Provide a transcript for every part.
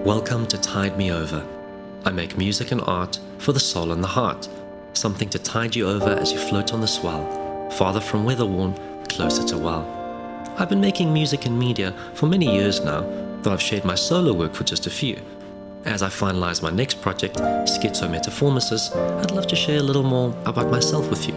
Welcome to Tide Me Over. I make music and art for the soul and the heart, something to tide you over as you float on the swell, farther from weather-worn, closer to well. I've been making music and media for many years now, though I've shared my solo work for just a few. As I finalise my next project, Schizometaphormosis, I'd love to share a little more about myself with you.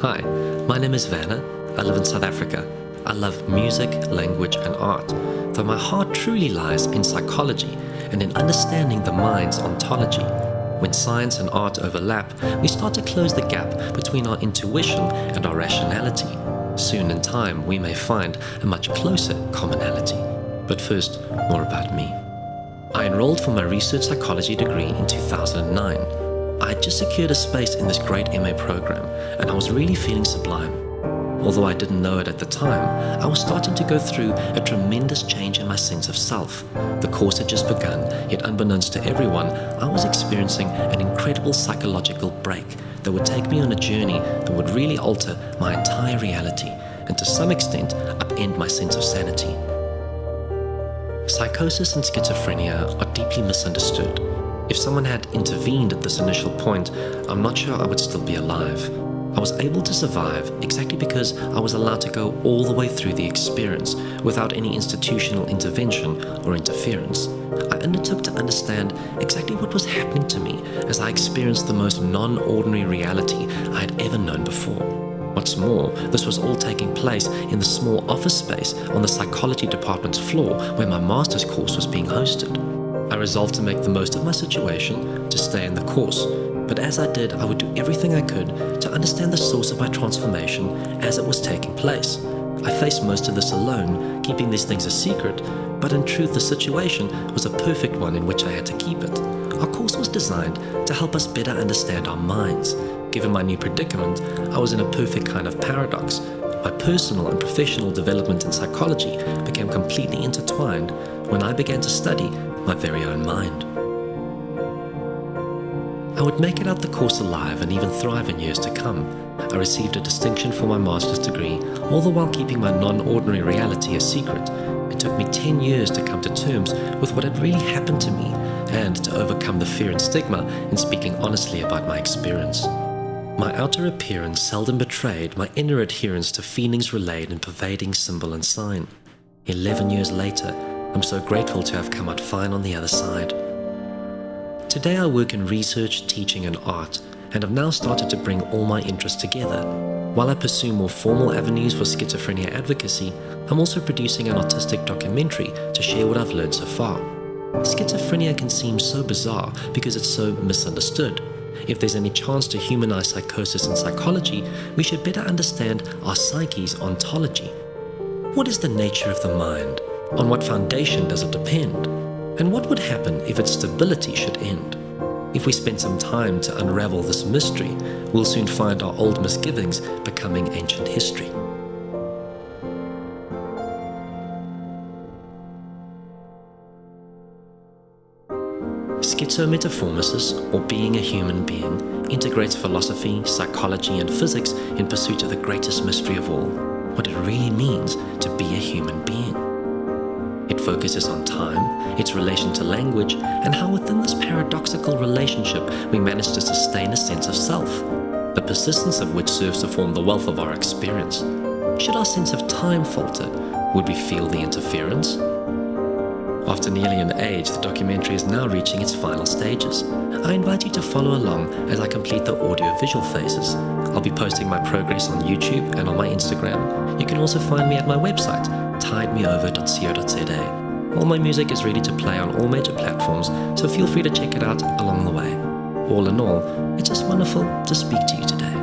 Hi, my name is Werner. I live in South Africa. I love music, language and art, though my heart truly lies in psychology and in understanding the mind's ontology. When science and art overlap, we start to close the gap between our intuition and our rationality. Soon in time, we may find a much closer commonality. But first, more about me. I enrolled for my research psychology degree in 2009. I had just secured a space in this great MA program, and I was really feeling sublime. Although I didn't know it at the time, I was starting to go through a tremendous change in my sense of self. The course had just begun, yet unbeknownst to everyone, I was experiencing an incredible psychological break that would take me on a journey that would really alter my entire reality and to some extent upend my sense of sanity. Psychosis and schizophrenia are deeply misunderstood. If someone had intervened at this initial point, I'm not sure I would still be alive. I was able to survive exactly because I was allowed to go all the way through the experience without any institutional intervention or interference. I undertook to understand exactly what was happening to me as I experienced the most non-ordinary reality I had ever known before. What's more, this was all taking place in the small office space on the psychology department's floor where my master's course was being hosted. I resolved to make the most of my situation, to stay in the course. But as I did, I would do everything I could to understand the source of my transformation as it was taking place. I faced most of this alone, keeping these things a secret, but in truth the situation was a perfect one in which I had to keep it. Our course was designed to help us better understand our minds. Given my new predicament, I was in a perfect kind of paradox. My personal and professional development in psychology became completely intertwined when I began to study my very own mind. I would make it out the course alive and even thrive in years to come. I received a distinction for my master's degree, all the while keeping my non-ordinary reality a secret. It took me 10 years to come to terms with what had really happened to me and to overcome the fear and stigma in speaking honestly about my experience. My outer appearance seldom betrayed my inner adherence to feelings relayed in pervading symbol and sign. 11 years later, I'm so grateful to have come out fine on the other side. Today I work in research, teaching and art, and have now started to bring all my interests together. While I pursue more formal avenues for schizophrenia advocacy, I'm also producing an autistic documentary to share what I've learned so far. Schizophrenia can seem so bizarre because it's so misunderstood. If there's any chance to humanize psychosis in psychology, we should better understand our psyche's ontology. What is the nature of the mind? On what foundation does it depend? And what would happen if its stability should end? If we spend some time to unravel this mystery, we'll soon find our old misgivings becoming ancient history. Schizometaphormosis, or being a human being, integrates philosophy, psychology and physics in pursuit of the greatest mystery of all, what it really means to be a human being. It focuses on time, its relation to language, and how within this paradoxical relationship we manage to sustain a sense of self, the persistence of which serves to form the wealth of our experience. Should our sense of time falter, would we feel the interference? After nearly an age, the documentary is now reaching its final stages. I invite you to follow along as I complete the audio-visual phases. I'll be posting my progress on YouTube and on my Instagram. You can also find me at my website, tidemeover.co.za. All my music is ready to play on all major platforms, so feel free to check it out along the way. All in all, it's just wonderful to speak to you today.